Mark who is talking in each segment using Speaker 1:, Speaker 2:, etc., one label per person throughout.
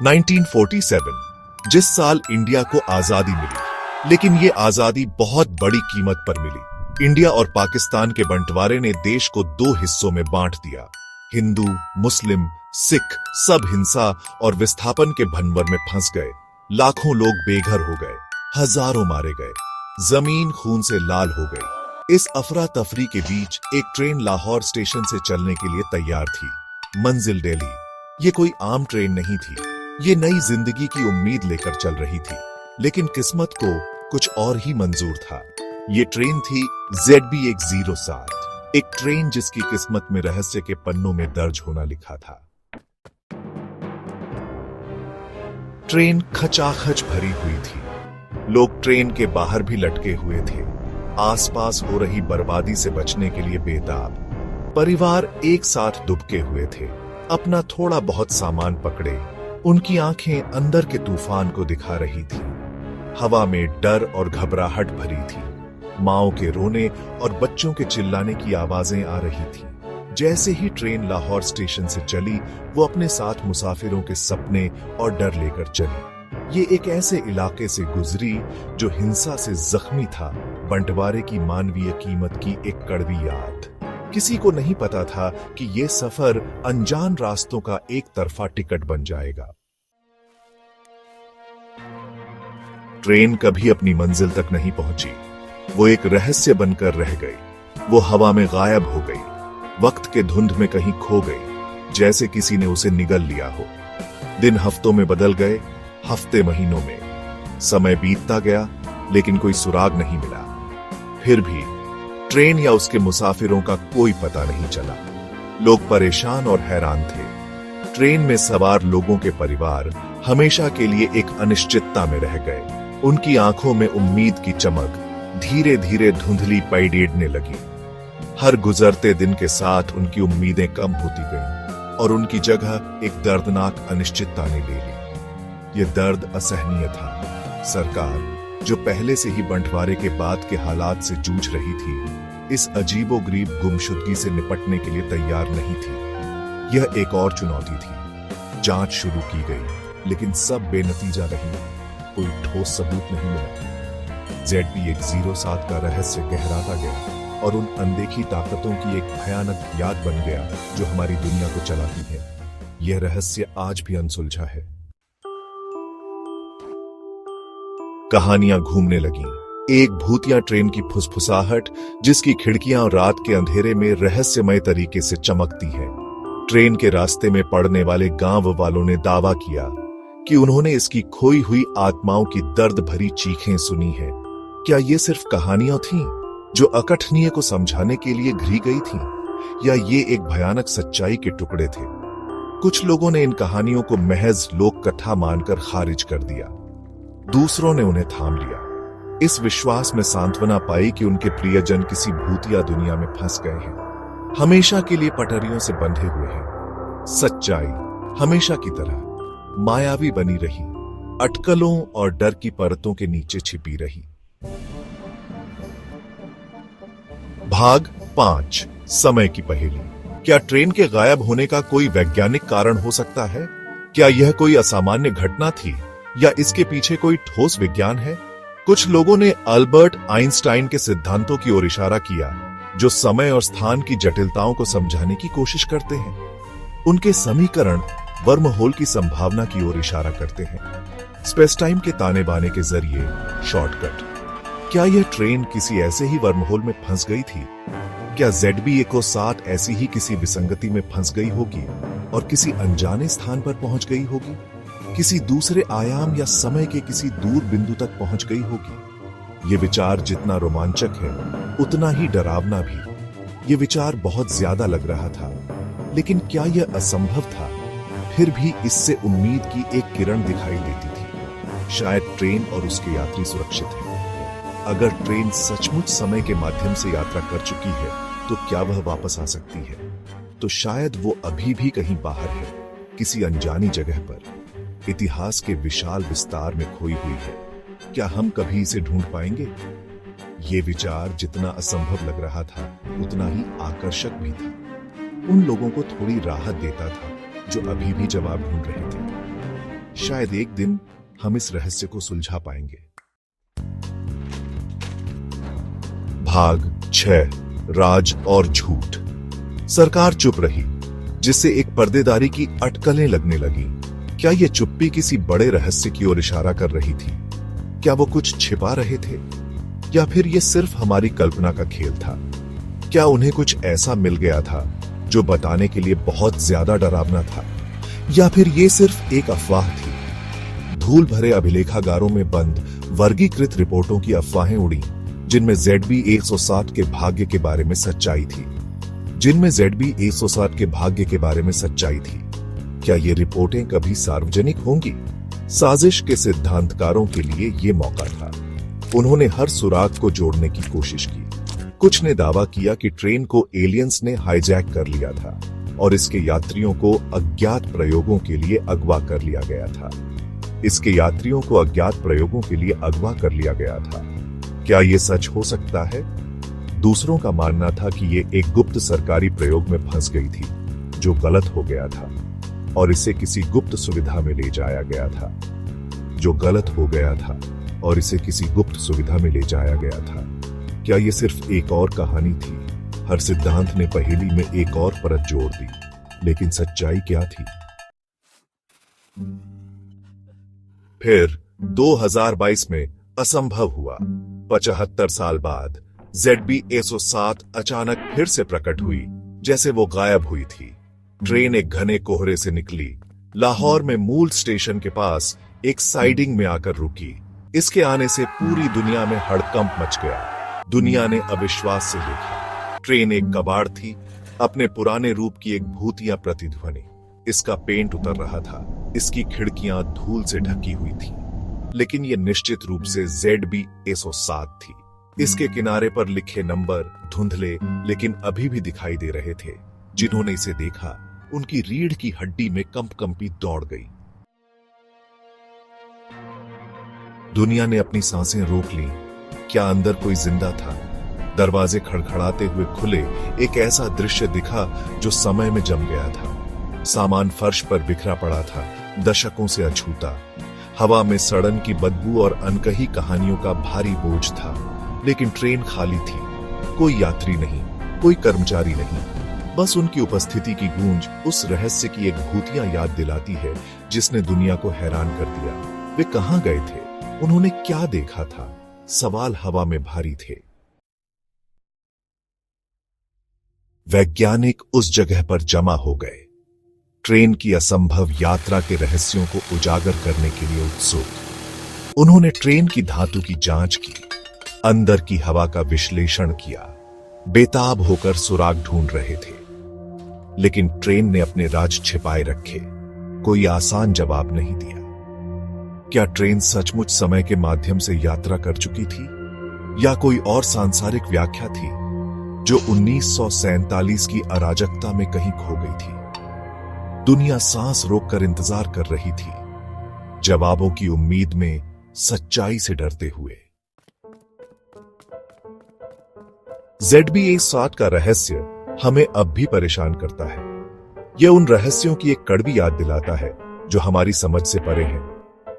Speaker 1: 1947 जिस साल इंडिया को आजादी मिली, लेकिन ये आजादी बहुत बड़ी कीमत पर मिली। इंडिया और पाकिस्तान के बंटवारे ने देश को दो हिस्सों में बांट दिया। हिंदू, मुस्लिम, सिख सब हिंसा और विस्थापन के भंवर में फंस गए। लाखों लोग बेघर हो गए, हजारों मारे गए, जमीन खून से लाल हो गई। इस अफरा तफरी के बीच एक ट्रेन लाहौर स्टेशन से चलने के लिए तैयार थी। मंजिल दिल्ली। ये कोई आम ट्रेन नहीं थी, ये नई जिंदगी की उम्मीद लेकर चल रही थी। लेकिन किस्मत को कुछ और ही मंजूर था। ये ट्रेन थी ZB107, एक ट्रेन जिसकी किस्मत में रहस्य के पन्नों में दर्ज होना लिखा था। ट्रेन खचाखच भरी हुई थी। लोग ट्रेन के बाहर भी लटके हुए थे, आसपास हो रही बर्बादी से बचने के लिए बेताब। परिवार एक साथ दुबके हुए थे, अपना थोड़ा बहुत सामान पकड़े। उनकी आंखें अंदर के तूफान को दिखा रही थी। हवा में डर और घबराहट भरी थी। माओं के रोने और बच्चों के चिल्लाने की आवाजें आ रही थी। जैसे ही ट्रेन लाहौर स्टेशन से चली, वो अपने साथ मुसाफिरों के सपने और डर लेकर चली। ये एक ऐसे इलाके से गुजरी जो हिंसा से जख्मी था, बंटवारे की मानवीय कीमत की एक कड़वी याद। किसी को नहीं पता था कि ये सफर अनजान रास्तों का एक तरफा टिकट बन जाएगा। ट्रेन कभी अपनी मंजिल तक नहीं पहुंची। वो एक रहस्य बनकर रह गई। वो हवा में गायब हो गई, वक्त के धुंध में कहीं खो गई, जैसे किसी ने उसे निगल लिया हो। दिन हफ्तों में बदल गए, हफ्ते महीनों में। समय बीतता गया, लेकिन कोई सुराग नहीं मिला। फिर भी ट्रेन या उसके मुसाफिरों का कोई पता नहीं चला। लोग परेशान और हैरान थे। ट्रेन में सवार लोगों के परिवार हमेशा के लिए एक अनिश्चितता में रह गए। उनकी आंखों में उम्मीद की चमक धीरे धीरे धुंधली पड़ने लगी। हर गुजरते दिन के साथ उनकी उम्मीदें कम होती गईं और उनकी जगह एक दर्दनाक अनिश्चितता ने ले ली। यह दर्द असहनीय था। सरकार, जो पहले से ही बंटवारे के बाद के हालात से जूझ रही थी, इस अजीबोगरीब गुमशुदगी से निपटने के लिए तैयार नहीं थी। यह एक और चुनौती थी। जांच शुरू की गई, लेकिन सब बेनतीजा रही। कोई ठोस सबूत नहीं मिला। ZB107 का रहस्य गहराता गया और उन अनदेखी ताकतों की एक भयानक याद बन गया जो हमारी दुनिया को चलाती है। यह रहस्य आज भी अनसुलझा है। कहानियां घूमने लगीं। एक भूतिया ट्रेन की फुसफुसाहट, जिसकी खिड़कियां रात के अंधेरे में रहस्यमय तरीके से चमकती हैं। ट्रेन के रास्ते में पड़ने वाले गांव वालों ने दावा किया कि उन्होंने इसकी खोई हुई आत्माओं की दर्द भरी चीखें सुनी हैं। क्या ये सिर्फ कहानियां थीं जो अकथनीय को समझाने के लिए घड़ी गई थीं, या ये एक भयानक सच्चाई के टुकड़े थे? कुछ लोगों ने इन कहानियों को महज लोक कथा मानकर खारिज कर दिया। दूसरों ने उन्हें थाम लिया, इस विश्वास में सांत्वना पाई कि उनके प्रियजन किसी भूतिया दुनिया में फंस गए हैं, हमेशा के लिए पटरियों से बंधे हुए हैं। सच्चाई हमेशा की तरह मायावी बनी रही, अटकलों और डर की परतों के नीचे छिपी रही। भाग 5, समय की पहेली। क्या ट्रेन के गायब होने का कोई वैज्ञानिक कारण हो सकता है? क्या यह कोई असामान्य घटना थी, या इसके पीछे कोई ठोस विज्ञान है? कुछ लोगों ने अल्बर्ट आइंस्टाइन के सिद्धांतों की ओर इशारा किया, जो समय और स्थान की जटिलताओं को समझाने की कोशिश करते हैं। उनके समीकरण वर्महोल की संभावना की ओर इशारा करते हैं, स्पेस टाइम के ताने बाने के जरिए शॉर्टकट। क्या यह ट्रेन किसी ऐसे ही वर्महोल में फंस गई थी? क्या ZB107 ऐसी ही किसी विसंगति में फंस गई होगी और किसी अनजाने स्थान पर पहुंच गई होगी? किसी दूसरे आयाम या समय के किसी दूर बिंदु तक पहुंच गई होगी? ये विचार जितना रोमांचक है, उतना ही डरावना भी। ये विचार बहुत ज्यादा लग रहा था, लेकिन क्या यह असंभव था? फिर भी इससे उम्मीद की एक किरण दिखाई देती थी। शायद ट्रेन और उसके यात्री सुरक्षित हैं। अगर ट्रेन सचमुच समय के माध्यम से यात्रा कर चुकी है, तो क्या वह वापस आ सकती है? तो शायद वो अभी भी कहीं बाहर है, किसी अनजानी जगह पर, इतिहास के विशाल विस्तार में खोई हुई है। क्या हम कभी इसे ढूंढ पाएंगे? ये विचार जितना असंभव लग रहा था, उतना ही आकर्षक भी था। उन लोगों को थोड़ी राहत देता था जो अभी भी जवाब ढूंढ रहे थे। शायद एक दिन हम इस रहस्य को सुलझा पाएंगे। भाग 6 राज और झूठ। सरकार चुप रही, जिससे एक पर्देदारी की अटकलें लगने लगी। क्या यह चुप्पी किसी बड़े रहस्य की ओर इशारा कर रही थी? क्या वो कुछ छिपा रहे थे, या फिर यह सिर्फ हमारी कल्पना का खेल था? क्या उन्हें कुछ ऐसा मिल गया था जो बताने के लिए बहुत ज्यादा डरावना था, या फिर यह सिर्फ एक अफवाह थी? धूल भरे अभिलेखागारों में बंद वर्गीकृत रिपोर्टों की अफवाहें उड़ी, जिनमें ZB-107 के भाग्य के बारे में सच्चाई थी। क्या ये रिपोर्टें कभी सार्वजनिक होंगी? साजिश के सिद्धांतकारों के लिए ये मौका था। उन्होंने हर सुराग को जोड़ने की कोशिश की। कुछ ने दावा किया कि ट्रेन को एलियंस ने हाईजैक कर लिया था और इसके यात्रियों को अज्ञात प्रयोगों के लिए अगवा कर लिया गया था। क्या ये सच हो सकता है? दूसरों का मानना था कि ये एक गुप्त सरकारी प्रयोग में फंस गई थी, जो गलत हो गया था, और इसे किसी गुप्त सुविधा में ले जाया गया था। क्या ये सिर्फ एक और कहानी थी? हर सिद्धांत ने पहेली में एक और परत जोड़ दी, लेकिन सच्चाई क्या थी? फिर 2022 में असंभव हुआ। 75 साल बाद ZB-107 अचानक फिर से प्रकट हुई, जैसे वो गायब हुई थी। ट्रेन एक घने कोहरे से निकली, लाहौर में मूल स्टेशन के पास एक साइडिंग में आकर रुकी। इसके आने से पूरी दुनिया में हड़कंप मच गया। दुनिया ने अविश्वास से देखा। ट्रेन एक कबाड़ थी, अपने पुराने रूप की एक भूतिया प्रतिध्वनि। इसका पेंट उतर रहा था, इसकी खिड़कियां धूल से ढकी हुई थी, लेकिन यह निश्चित रूप से ZB-107 थी। इसके किनारे पर लिखे नंबर धुंधले लेकिन अभी भी दिखाई दे रहे थे। जिन्होंने इसे देखा, उनकी रीढ़ की हड्डी में कंपकंपी दौड़ गई। दुनिया ने अपनी सांसें रोक ली। क्या अंदर कोई जिंदा था? दरवाजे खड़खड़ाते हुए खुले। एक ऐसा दृश्य दिखा जो समय में जम गया था। सामान फर्श पर बिखरा पड़ा था, दशकों से अछूता। हवा में सड़न की बदबू और अनकही कहानियों का भारी बोझ था। लेकिन ट्रेन खाली थी। कोई यात्री नहीं, कोई कर्मचारी नहीं, बस उनकी उपस्थिति की गूंज उस रहस्य की एक भूतिया याद दिलाती है जिसने दुनिया को हैरान कर दिया। वे कहां गए थे? उन्होंने क्या देखा था? सवाल हवा में भारी थे। वैज्ञानिक उस जगह पर जमा हो गए, ट्रेन की असंभव यात्रा के रहस्यों को उजागर करने के लिए उत्सुक। उन्होंने ट्रेन की धातु की जांच की, अंदर की हवा का विश्लेषण किया, बेताब होकर सुराग ढूंढ रहे थे। लेकिन ट्रेन ने अपने राज छिपाए रखे, कोई आसान जवाब नहीं दिया। क्या ट्रेन सचमुच समय के माध्यम से यात्रा कर चुकी थी, या कोई और सांसारिक व्याख्या थी जो 1947 की अराजकता में कहीं खो गई थी? दुनिया सांस रोककर इंतजार कर रही थी, जवाबों की उम्मीद में, सच्चाई से डरते हुए। ZB-107 का रहस्य हमें अब भी परेशान करता है। यह उन रहस्यों की एक कड़वी याद दिलाता है जो हमारी समझ से परे हैं।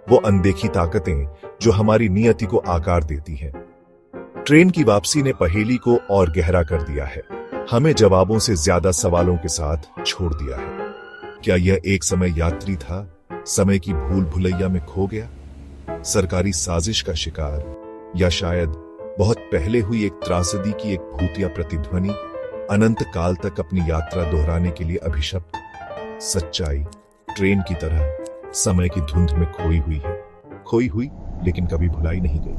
Speaker 1: वो अनदेखी ताकतें जो हमारी नियति को आकार देती हैं। ट्रेन की वापसी ने पहेली को और गहरा कर दिया है, हमें जवाबों से ज्यादा सवालों के साथ छोड़ दिया है। क्या यह एक समय यात्री था, समय की भूल भुलैया में खो गया, सरकारी साजिश का शिकार, या शायद बहुत पहले हुई एक त्रासदी की एक भूतिया प्रतिध्वनि, अनंत काल तक अपनी यात्रा दोहराने के लिए अभिशप्त? सच्चाई ट्रेन की तरह समय की धुंध में खोई हुई लेकिन कभी भुलाई नहीं गई।